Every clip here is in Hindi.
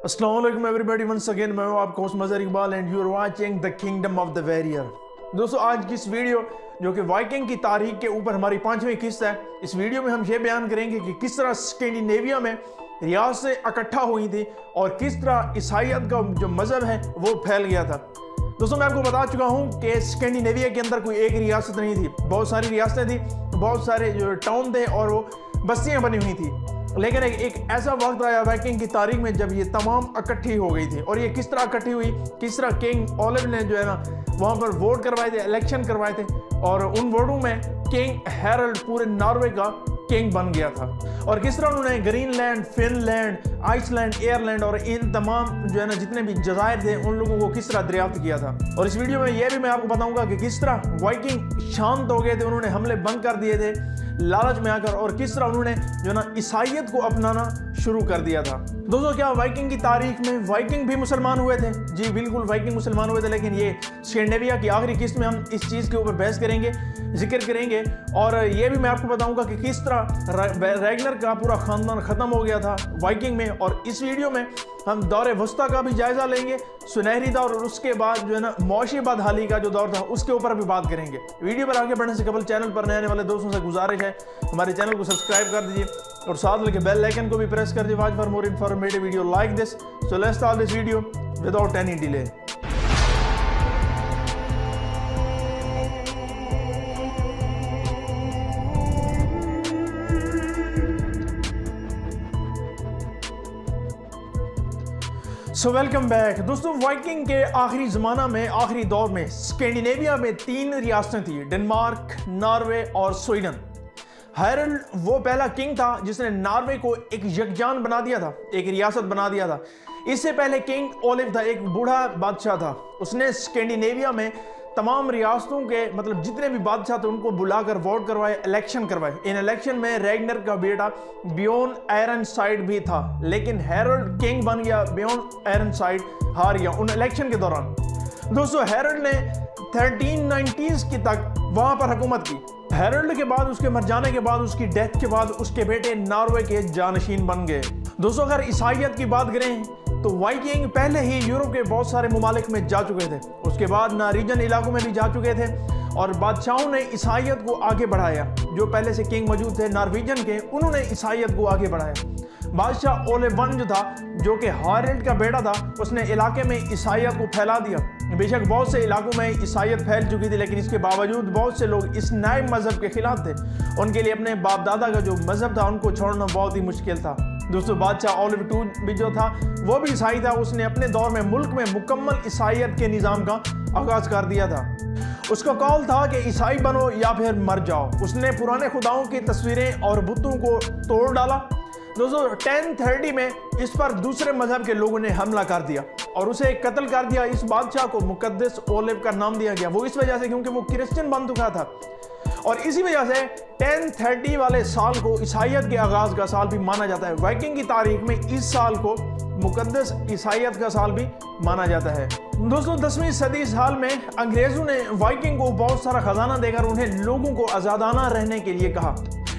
अस्सलाम वालेकुम एवरीबॉडी, वंस अगेन मैं हूं आपका host Mazhar Iqbal and you are watching the kingdom of the warrior. दोस्तों, आज की इस वीडियो जो कि वाइकिंग की तारीख के ऊपर हमारी 5वीं किस्त है, इस वीडियो में हम ये बयान करेंगे कि किस तरह स्कैंडिनेविया में रियासतें इकट्ठा हुई थी और किस तरह ईसाईयत का जो मज़हब है वो फैल गया था। दोस्तों, मैं आपको बता चुका हूँ कि स्कैंडिनेविया के अंदर कोई एक रियासत नहीं थी, बहुत सारी रियासतें थी, बहुत सारे जो टाउन थे और वो बस्तियाँ बनी हुई थी। लेकिन एक ऐसा वक्त आया वाइकिंग की तारीख में जब ये तमाम इकट्ठी हो गई थी। और ये किस तरह इकट्ठी हुई, किस तरह किंग ओलिव ने जो है ना वहाँ पर वोट करवाए थे, इलेक्शन करवाए थे और उन वोटों में किंग हैरल्ड पूरे नॉर्वे का किंग बन गया था। और किस तरह उन्होंने ग्रीनलैंड, फिनलैंड, आइसलैंड, एयरलैंड और इन तमाम जो है ना जितने भी जज़ायर थे उन लोगों को किस तरह दरियाफ्त किया था। और इस वीडियो में यह भी मैं आपको बताऊंगा कि किस तरह वाइकिंग शांत हो गए थे, उन्होंने हमले बंद कर दिए थे लालच में आकर, और किस तरह उन्होंने जो ना ईसाईयत को अपनाना शुरू कर दिया था। दोस्तों, क्या वाइकिंग की तारीख में वाइकिंग भी मुसलमान हुए थे? जी बिल्कुल, वाइकिंग मुसलमान हुए थे। लेकिन ये स्कैंडिनेविया की आखिरी किस्त में हम इस चीज़ के ऊपर बहस करेंगे, जिक्र करेंगे, और ये भी मैं आपको बताऊंगा कि किस तरह रैगनर का पूरा खानदान ख़त्म हो गया था वाइकिंग में। और इस वीडियो में हम दौर वस्ता का भी जायज़ा लेंगे, सुनहरी दौर, और उसके बाद जो है ना मौशी बदहाली का जो दौर था उसके ऊपर भी बात करेंगे। वीडियो पर आगे बढ़ने से कबल चैनल पर नए आने वाले दोस्तों से गुजारिश है हमारे चैनल को सब्सक्राइब कर दीजिए और साथ लेके बेल आइकन को भी प्रेस कर दीजिए। Watch for more informative video like this. So let's start this video without any delay. So welcome back. दोस्तों, वाइकिंग के आखिरी ज़माना में, आखिरी दौर में स्कैंडिनेविया में 3 रियासतें थी, डेनमार्क, नॉर्वे और स्वीडन। हैरल्ड वो पहला किंग था जिसने नॉर्वे को एक यकजान बना दिया था, एक रियासत बना दिया था। इससे पहले किंग ओलिव था, एक बूढ़ा बादशाह था। उसने स्कैंडिनेविया में तमाम रियासतों के मतलब जितने भी बादशाह थे उनको बुलाकर वोट करवाए, इलेक्शन करवाए। इन इलेक्शन में रैगनर का बेटा बियोन आयरनसाइड भी था, लेकिन हैरल्ड किंग बन गया, बियोन आयरनसाइड हार गया उन इलेक्शन के दौरान। दोस्तों, हैरल्ड ने 1390s की तक वहां पर हुकूमत की। हैरल्ड के बाद, उसके मर जाने के बाद, उसकी डेथ के बाद उसके बेटे नॉर्वे के जानशीन बन गए। दोस्तों, अगर ईसाईयत की बात करें तो वाइकिंग पहले ही यूरोप के बहुत सारे ममालिक में जा चुके थे, उसके बाद नॉर्वेजियन इलाकों में भी जा चुके थे और बादशाहों ने ईसाईयत को आगे बढ़ाया। जो पहले से किंग मौजूद थे नॉर्वेजियन के, उन्होंने ईसाईयत को आगे बढ़ाया। बादशाह ओलिव वन जो था, जो कि हैरल्ड का बेटा था, उसने इलाके में ईसाईयत को फैला दिया। बेशक बहुत से इलाकों में ईसाईयत फैल चुकी थी, लेकिन इसके बावजूद बहुत से लोग इस नए मजहब के खिलाफ थे। उनके लिए अपने बाप दादा का जो मजहब था उनको छोड़ना बहुत ही मुश्किल था। दोस्तों, बादशाह ओलिव टू भी जो था वो भी ईसाई था। उसने अपने दौर में मुल्क में मुकम्मल ईसाईयत के निज़ाम का आगाज कर दिया था। उसका कॉल था कि ईसाई बनो या फिर मर जाओ। उसने पुराने खुदाओं की तस्वीरें और बुतों को तोड़ डाला। दोस्तों, 1030 में इस पर दूसरे मजहब के लोगों ने हमला कर दिया और उसे कत्ल कर दिया। इस बादशाह को मुकद्दस ओलिव का नाम दिया गया, वो इस वजह से क्योंकि वो क्रिश्चियन बन चुका था। और इसी वजह से 1030 वाले साल को ईसाईयत के आगाज का साल भी माना जाता है। वाइकिंग की तारीख में इस साल को मुकद्दस ईसाईयत का साल भी माना जाता है। दोस्तों, 10वीं सदी साल में अंग्रेजों ने वाइकिंग को बहुत सारा खजाना देकर उन्हें लोगों को आजादाना रहने के लिए कहा।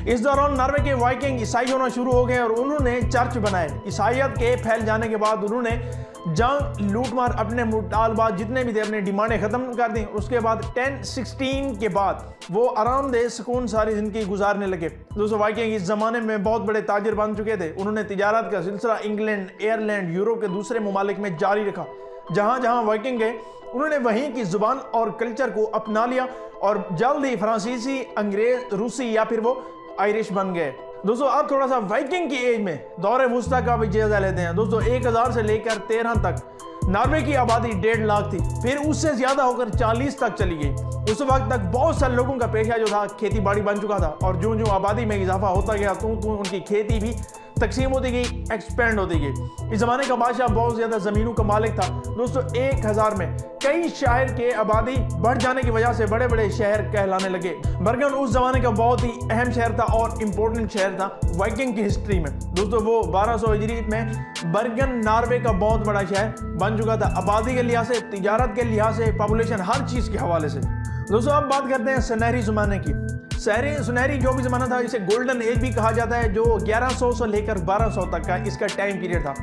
इस दौरान नॉर्वे के वाइकिंग ईसाई होना शुरू हो गए और उन्होंने चर्च बनाए। ईसाईयत के फैल जाने के बाद उन्होंने जंग, लूटमार, अपने मुतालबात जितने भी थे अपने डिमांडें ख़त्म कर दी। उसके बाद 1016 के बाद वो आरामदेह सुकून सारी ज़िंदगी गुजारने लगे। दोस्तों, वाइकिंग इस ज़माने में बहुत बड़े ताजिर बन चुके थे। उन्होंने तिजारत का सिलसिला इंग्लैंड, आयरलैंड, यूरोप के दूसरे ममालिक में जारी रखा। जहाँ जहाँ वाइकिंग गए उन्होंने वहीं की ज़ुबान और कल्चर को अपना लिया और जल्द ही फ्रांसीसी, अंग्रेज, रूसी या फिर वो आयरिश बन गए। दोस्तों, अब थोड़ा सा वाइकिंग की एज में दौरे वुस्ता का भी जायजा लेते हैं। दोस्तों, 1000 से लेकर 13 तक नॉर्वे की आबादी 1.5 लाख थी, फिर उससे ज्यादा होकर 40 तक चली गई। उस वक्त तक बहुत सारे लोगों का पेशा जो था खेती बाड़ी बन चुका था और जो जो आबादी में इजाफा होता गया तो उनकी खेती भी तकसीम होती गई, एक्सपेंड होती गई। इस जमाने का बादशाह बहुत ज्यादा जमीनों का मालिक था। दोस्तों, 1000 में कई शहर के आबादी बढ़ जाने की वजह से बड़े बड़े शहर कहलाने लगे। बर्गन उस जमाने का बहुत ही अहम शहर था और इम्पोर्टेंट शहर था वाइकिंग की हिस्ट्री में। दोस्तों, वो 1200 हिजरी में बर्गन नॉर्वे का बहुत बड़ा शहर बन चुका था, आबादी के लिहाज से, तिजारत के लिहाज से, पॉपुलेशन, हर चीज के हवाले से। दोस्तों, अब बात करते हैं सुनहरी जमाने की। सुनहरी जो भी ज़माना था, इसे गोल्डन एज भी कहा जाता है, जो 1100 से लेकर 1200 तक का इसका टाइम पीरियड था।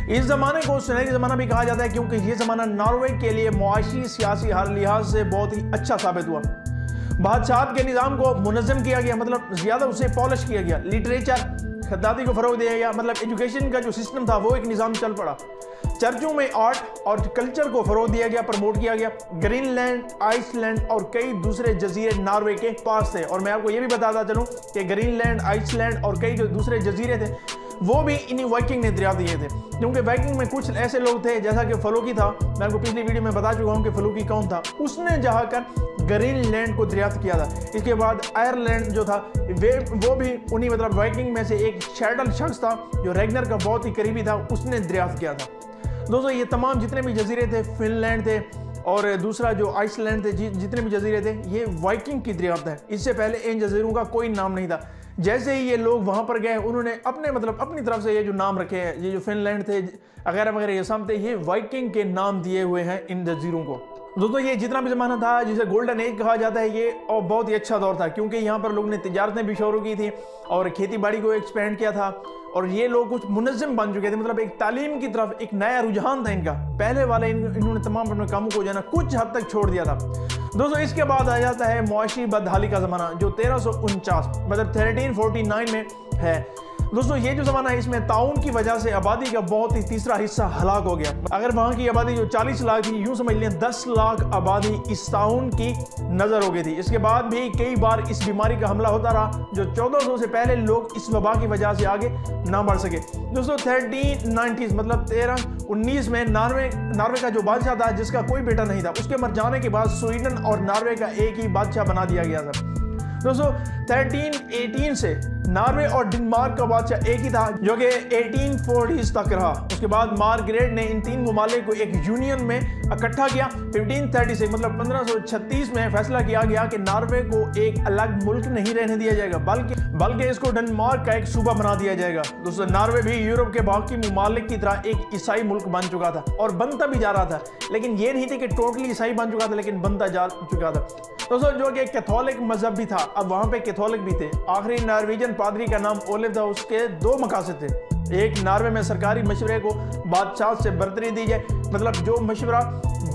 इस ज़माने को सुनहरी ज़माना भी कहा जाता है क्योंकि ये ज़माना नॉर्वे के लिए मुआशी सियासी हर लिहाज से बहुत ही अच्छा साबित हुआ। बादशाहत के निज़ाम को मुनज़्ज़म किया गया, मतलब ज़्यादा उसे पॉलिश किया गया। लिटरेचर खद्दाती को फ़रोग दिया गया, मतलब एजुकेशन का जो सिस्टम था वो एक निज़ाम चल पड़ा। चर्चों में आर्ट और कल्चर को फ़रोग दिया गया, प्रमोट किया गया। ग्रीनलैंड, आइसलैंड और कई दूसरे जजीरे नॉर्वे के पास थे। और मैं आपको ये भी बताता चलूँ कि ग्रीनलैंड, आइसलैंड और कई जो दूसरे जजीरे थे वो भी इन्हीं वाइकिंग ने दरियाफ्त किए थे, क्योंकि वाइकिंग में कुछ ऐसे लोग थे जैसा कि फलूकी था। मैं आपको पिछली वीडियो में बता चुका हूँ कि फलूकी कौन था। उसने जाकर ग्रीनलैंड को दरियाफ्त किया था। इसके बाद आयरलैंड जो था वो भी उन्हीं मतलब वाइकिंग में से एक शैडल शख्स था जो रेगनर का बहुत ही करीबी था, उसने दरियाफ्त किया था। दोस्तों ये तमाम जितने भी जजीरे थे, फिनलैंड थे और दूसरा जो आइसलैंड थे, जितने भी जजीरे थे ये वाइकिंग की दरियाफ्त है। इससे पहले इन जजीरों का कोई नाम नहीं था। जैसे ही ये लोग वहाँ पर गए उन्होंने अपनी तरफ से ये जो नाम रखे हैं, ये जो फिनलैंड थे वगैरह वगैरह ये सब थे, ये वाइकिंग के नाम दिए हुए हैं इन जजीरों को। दोस्तों ये जितना भी ज़माना था जिसे गोल्डन एज कहा जाता है, ये और बहुत ही अच्छा दौर था क्योंकि यहाँ पर लोग ने तिजारतें भी शुरू की थी और खेती बाड़ी को एक्सपेंड किया था और ये लोग कुछ मुनज़्ज़म बन चुके थे, मतलब एक तालीम की तरफ एक नया रुझान था इनका। पहले वाले इन्होंने तमाम अपने कामों को जाना कुछ हद तक छोड़ दिया था। दोस्तों इसके बाद आ जाता है मुआशी बदहाली का ज़माना जो 1349 मतलब 1349 में है। दोस्तों ये जो ज़माना है इसमें ताउन की वजह से आबादी का बहुत ही तीसरा हिस्सा हलाक हो गया। अगर वहाँ की आबादी जो 40 लाख थी, यूँ समझ लें 10 लाख आबादी इस ताउन की नज़र हो गई थी। इसके बाद भी कई बार इस बीमारी का हमला होता रहा जो 1400 से पहले लोग इस वबा की वजह से आगे ना बढ़ सके। दोस्तों 1390 मतलब 1319 में नॉर्वे का जो बादशाह था जिसका कोई बेटा नहीं था, उसके मर जाने के बाद स्वीडन और नॉर्वे का एक ही बादशाह बना दिया गया था। दोस्तों 1318 से नॉर्वे और डेनमार्क का बादशाह एक ही था जो कि 1840s तक रहा। उसके बाद मार्गरेट ने इन तीन ममालिक को एक यूनियन में इकट्ठा किया। 1536 मतलब 1536 में फैसला किया गया कि नॉर्वे को एक अलग मुल्क नहीं रहने दिया जाएगा बल्कि इसको डेनमार्क का एक सूबा बना दिया जाएगा। दोस्तों नॉर्वे भी यूरोप के बाकी ममालिक की तरह एक ईसाई मुल्क बन चुका था और बनता भी जा रहा था, लेकिन ये नहीं थी कि टोटली ईसाई बन चुका था, लेकिन बनता जा चुका था। दोस्तों जो कि कैथोलिक मजहब भी था, अब वहाँ पे कैथोलिक भी थे। आखिरी नॉर्वेजियन पादरी का नाम ओलिव था। उसके दो मकासद थे, एक नॉर्वे में सरकारी मशवरे को बादशाह से बरतरी दी जाए, मतलब जो मशवरा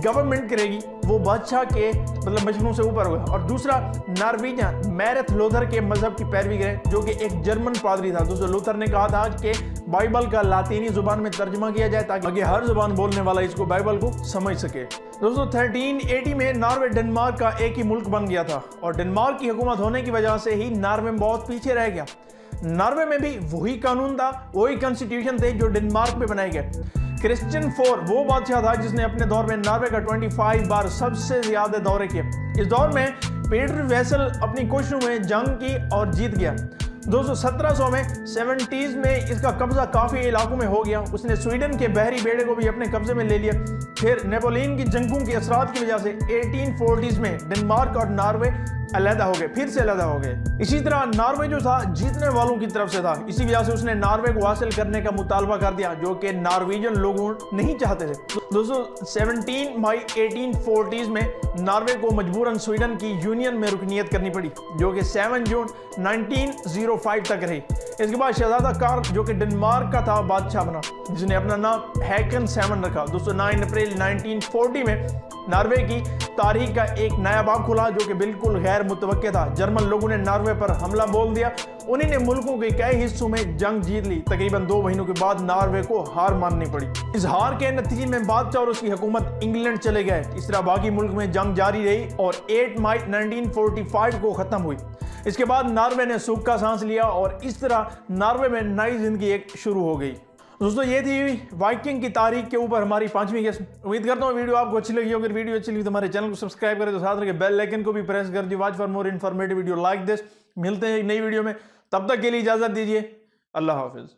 गवर्नमेंट करेगी वो बादशाह के मतलब मशवरों से ऊपर होगा, और दूसरा नॉर्वेजियन मैरथ लूथर के मजहब की पैरवी करें जो कि एक जर्मन पादरी था। दोस्तों लूथर ने कहा था कि बाइबल का लातीनी जुबान में तर्जुमा किया जाए ताकि हर जुबान बोलने वाला इसको बाइबल को समझ सके। दोस्तों 1380 में नॉर्वे डेनमार्क का एक ही मुल्क बन गया था और डेनमार्क की हुकूमत होने की वजह से ही नॉर्वे बहुत पीछे रह गया। नॉर्वे में भी वही कानून था, वही कॉन्स्टिट्यूशन थे जो डेनमार्क में बनाए गए। क्रिश्चियन IV वो बादशाह था जिसने अपने दौर में नॉर्वे का 25 बार सबसे ज्यादा दौरे किए। इस दौर में पीटर वेसल अपनी कोशिशों में जंग की और जीत गया। दोस्तों 1700 में 70s में इसका कब्जा काफी इलाकों में हो गया। उसने स्वीडन के बहरी बेड़े को भी अपने कब्जे में ले लिया। फिर नेपोलियन की जंगों के असरात की वजह से 1840s में डेनमार्क और नॉर्वे अलहदा हो गए, फिर से अलहदा हो गए। इसी तरह नॉर्वे जो था जीतने वालों की तरफ से था, इसी वजह से उसने नॉर्वे को हासिल करने का मुतालबा कर दिया जो कि नॉर्वेजियन लोगों नहीं चाहते थे। दोस्तों 17 मई 1840s में नॉर्वे को मजबूरन स्वीडन की यूनियन में रुकनीयत करनी पड़ी जो कि 7 जून 1905 तक रही। इसके बाद शहजादा कार्ल जो कि डेनमार्क का था बादशाह बना, जिसने अपना नाम हैकन 7 रखा। दोस्तों 9 अप्रैल 1940 में नॉर्वे की तारीख का एक नया बाब खुला जो कि बिल्कुल गैर मुतवक्के था। जर्मन लोगों ने नॉर्वे पर हमला बोल दिया। उन्हीं ने मुल्कों के कई हिस्सों में जंग जीत ली। तकरीबन 2 महीनों के बाद नॉर्वे को हार माननी पड़ी। इस हार के नतीजे में बादशाह और उसकी हुकूमत इंग्लैंड चले गए। इस तरह बाकी मुल्क में जंग जारी रही और 8 मई 1945 को खत्म हुई। इसके बाद नॉर्वे ने सुख का सांस लिया और इस तरह नॉर्वे में नई जिंदगी एक शुरू हो गई। दोस्तों ये थी वाइकिंग की तारीख के ऊपर हमारी 5वीं किस्म। उम्मीद करता हूँ वीडियो आपको अच्छी लगी होगी। अगर वीडियो अच्छी लगी तो हमारे चैनल को सब्सक्राइब करें, तो साथ रखे बेल आइकन को भी प्रेस कर दिए। Watch for more informative video like this. मिलते हैं एक नई वीडियो में, तब तक के लिए इजाजत दीजिए। अल्लाह हाफिज।